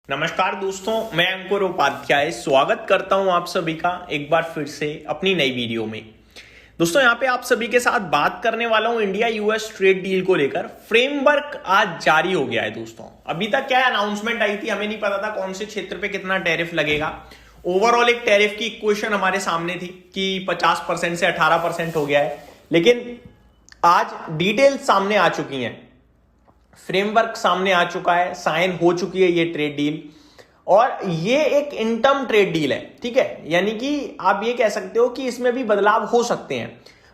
नमस्कार दोस्तों, मैं अंकुर उपाध्याय स्वागत करता हूं आप सभी का एक बार फिर से अपनी नई वीडियो में। दोस्तों यहां पे आप सभी के साथ बात करने वाला हूं इंडिया यूएस ट्रेड डील को लेकर। फ्रेमवर्क आज जारी हो गया है दोस्तों। अभी तक क्या अनाउंसमेंट आई थी, हमें नहीं पता था कौन से क्षेत्र पे कितना टैरिफ लगेगा। ओवरऑल एक टैरिफ की इक्वेशन हमारे सामने थी कि 50% से 18% हो गया है, लेकिन आज डिटेल सामने आ चुकी हैं, फ्रेमवर्क सामने आ चुका है, साइन हो चुकी है ये ट्रेड डील। और ये एक इंटर्म ट्रेड डील है, ठीक है, यानी कि आप ये कह सकते हो कि इसमें भी बदलाव हो सकते हैं,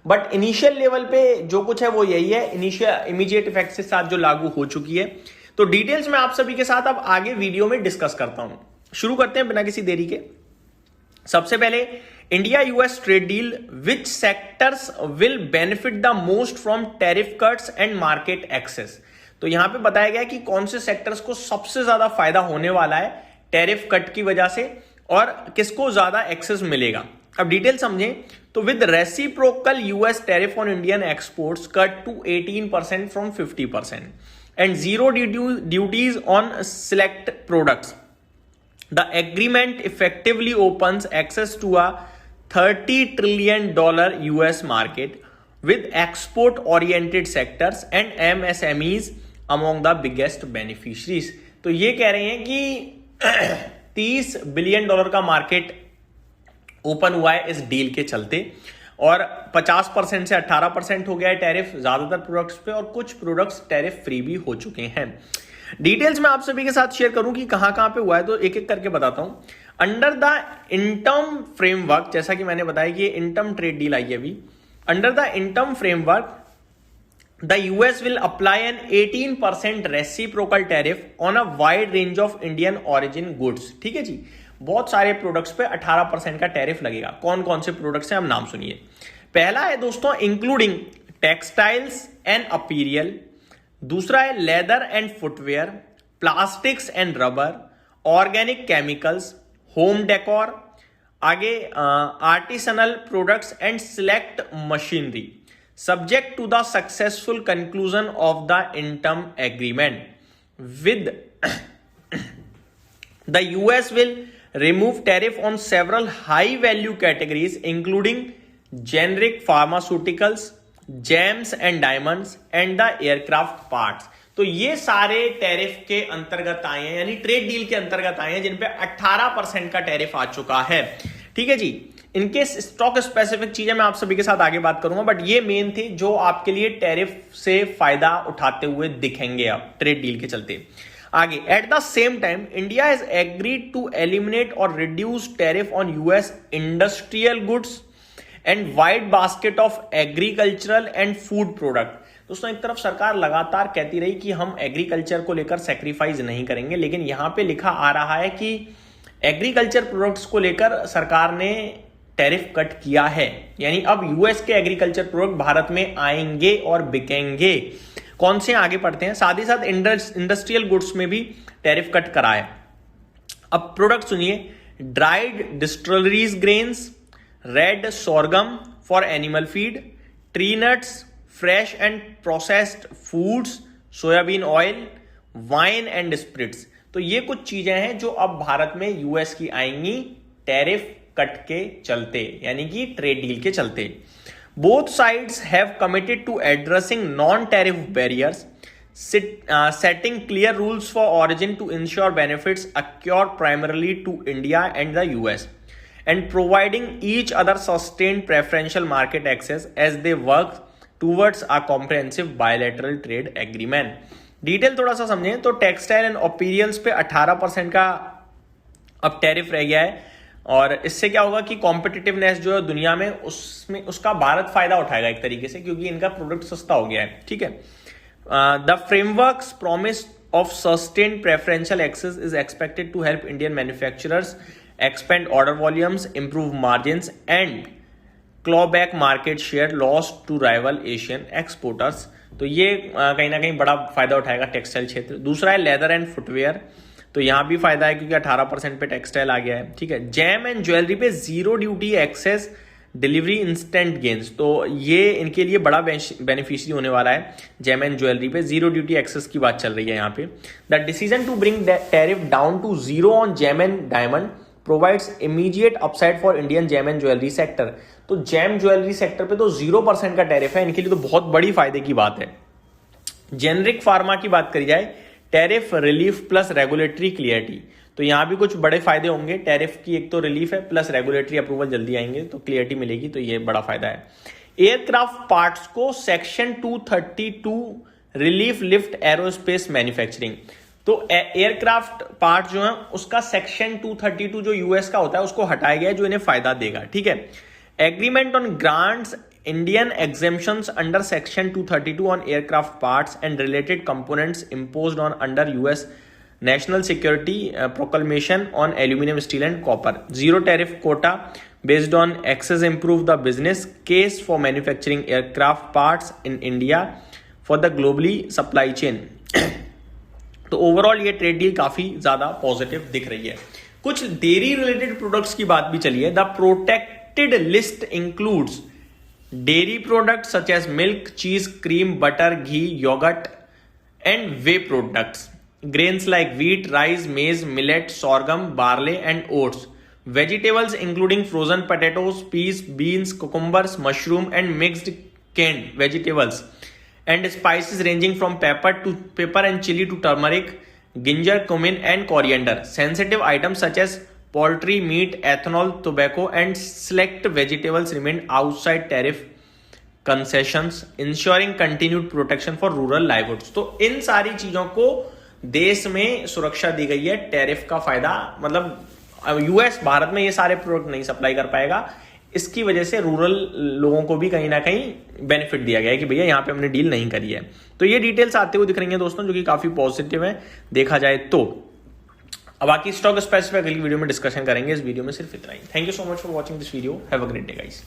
बट इनिशियल लेवल पे जो कुछ है वो यही है, इनिशियल इमीडिएट इफेक्ट के साथ जो लागू हो चुकी है। तो डिटेल्स में आप सभी के साथ अब आगे वीडियो में डिस्कस करता हूं। शुरू करते हैं बिना किसी देरी के। सबसे पहले India US trade deal, which sectors will benefit the most from tariff cuts and market access. तो यहां पे बताया गया कि कौन से सेक्टर्स को सबसे ज्यादा फायदा होने वाला है टैरिफ कट की वजह से और किसको ज्यादा एक्सेस मिलेगा। अब डिटेल समझें तो with reciprocal US tariff on Indian exports cut to 18% from 50% and zero duties on select products, the agreement effectively opens access to a $30 trillion US market with export oriented sectors and MSMEs among the biggest beneficiaries। तो ये कह रहे हैं कि $30 billion का market open हुआ है इस डील के चलते, और 50% से 18% हो गया है टैरिफ ज्यादातर प्रोडक्ट्स पे, और कुछ प्रोडक्ट्स टैरिफ फ्री भी हो चुके हैं। डिटेल्स में आप सभी के साथ शेयर करूं कि कहां कहां पे हुआ है, तो एक एक करके बताता हूं। अंडर द इंटर्म फ्रेमवर्क, जैसा कि मैंने बताया कि ये इंटर्म ट्रेड डील आई है अभी। Under the interim framework, the US will apply an 18% reciprocal tariff on a wide range of Indian origin goods। ठीक है जी, बहुत सारे प्रोडक्ट्स पे 18% का टैरिफ लगेगा। कौन कौन से प्रोडक्ट्स हैं, हम नाम सुनिए। पहला है दोस्तों इंक्लूडिंग टेक्सटाइल्स एंड अपीरियल, दूसरा है leather and footwear, plastics and rubber, organic chemicals, home decor, आगे artisanal products and select machinery, subject to the successful conclusion of the interim agreement with the US will remove tariff on several high value categories including generic pharmaceuticals, gems and diamonds and the aircraft parts. तो ये सारे tariff के अंतर्गत आए हैं, यानी trade deal के अंतर्गत आए हैं, जिन पे 18% का टैरिफ आ चुका है। ठीक है जी, इनके स्टॉक स्पेसिफिक चीजें मैं आप सभी के साथ आगे बात करूंगा, बट ये मेन थी जो आपके लिए टैरिफ से फायदा उठाते हुए दिखेंगे अब ट्रेड डील के चलते। आगे, at the same time India has agreed to eliminate और reduce tariff on US industrial goods and wide basket of agricultural and food product. दोस्तों एक तरफ सरकार लगातार कहती रही कि हम एग्रीकल्चर को लेकर सैक्रिफाइस नहीं करेंगे, लेकिन यहां पे लिखा आ रहा है कि एग्रीकल्चर प्रोडक्ट्स को लेकर सरकार ने टैरिफ कट किया है, यानी अब यूएस के एग्रीकल्चर प्रोडक्ट भारत में आएंगे और बिकेंगे। कौन से आगे पढ़ते हैं, साथ ही साथ इंडस्ट्रियल गुड्स में भी टैरिफ कट करा है। अब प्रोडक्ट सुनिए, dried distilleries grains, red sorghum for animal feed, tree nuts, fresh and processed foods, soybean oil, wine and spirits. तो ये कुछ चीजें हैं जो अब भारत में यूएस की आएंगी टैरिफ कट के चलते, यानी कि ट्रेड डील के चलते। Both sides have committed to addressing non tariff barriers, setting clear rules for origin to ensure benefits accrue primarily to India and the US, and providing each other sustained preferential market access as they work towards a comprehensive bilateral trade agreement। Detail थोड़ा सा समझें तो textile and अपीरियल्स पे 18% का अब tariff रह गया है, और इससे क्या होगा कि कॉम्पिटिटिवनेस जो है दुनिया में उसमें उसका भारत फायदा उठाएगा एक तरीके से, क्योंकि इनका प्रोडक्ट सस्ता हो गया है। ठीक है, the frameworks promise of sustained preferential access is expected to help Indian manufacturers expand order volumes, improve margins and claw back market share loss to rival Asian exporters. तो ये कहीं ना कहीं बड़ा फायदा उठाएगा टेक्सटाइल क्षेत्र। दूसरा है लेदर एंड फुटवेयर, तो यहां भी फायदा है क्योंकि 18% पे टेक्सटाइल आ गया है। ठीक है, जेम एंड ज्वेलरी पे zero duty access delivery instant gains, तो ये इनके लिए बड़ा बेनिफिशियरी होने वाला है जेम एंड ज्वेलरी पे। जीरो ड्यूटी एक्सेस की बात चल रही है यहाँ पे। The decision to bring tariff down to zero on gem and diamond provides immediate upside for Indian gem and jewellery sector. तो जेम ज्वेलरी सेक्टर पे तो 0% का टैरिफ है, इनके लिए तो बहुत बड़ी फायदे की बात है। जेनरिक फार्मा की बात करी जाए, tariff relief plus regulatory clarity, तो यहां भी कुछ बड़े फायदे होंगे। टैरिफ की एक तो रिलीफ है, प्लस रेगुलेटरी अप्रूवल जल्दी आएंगे तो क्लियरिटी मिलेगी, तो ये बड़ा फायदा है। एयरक्राफ्ट पार्ट्स को section 232 relief lift aerospace manufacturing, तो एयरक्राफ्ट पार्ट जो है उसका सेक्शन 232 जो यूएस का होता है उसको हटाया गया है, जो इन्हें फायदा देगा। ठीक है। Agreement on grants Indian exemptions under section 232 on aircraft parts and related components imposed on under US national security proclamation on aluminum, steel and copper. Zero tariff quota based on access improve the business case for manufacturing aircraft parts in India for the globally supply chain. तो overall ये trade deal काफी ज्यादा positive दिख रही है। कुछ dairy related products की बात भी चली है। The protected list includes dairy products such as milk, cheese, cream, butter, ghee, yogurt and whey products, grains like wheat, rice, maize, millet, sorghum, barley and oats, vegetables including frozen potatoes, peas, beans, cucumbers, mushroom and mixed canned vegetables, and spices ranging from pepper and chili to turmeric, ginger, cumin and coriander. Sensitive items such as poultry, meat, ethanol, tobacco and select vegetables remain outside tariff concessions, ensuring continued protection for rural livelihoods. तो इन सारी चीजों को देश में सुरक्षा दी गई है। Tariff का फायदा मतलब यूएस भारत में ये सारे प्रोडक्ट नहीं सप्लाई कर पाएगा, इसकी वजह से रूरल लोगों को भी कहीं ना कहीं बेनिफिट दिया गया है कि भैया यहाँ पे हमने डील नहीं करी है। तो ये डिटेल्स आते हुए दिख रही है दोस्तों, जो कि काफी पॉजिटिव है देखा जाए तो। अब बाकी स्टॉक स्पेसिफिक अगली वीडियो में डिस्कशन करेंगे। इस वीडियो में सिर्फ इतना ही। Thank you so much for watching this video. Have a great day guys.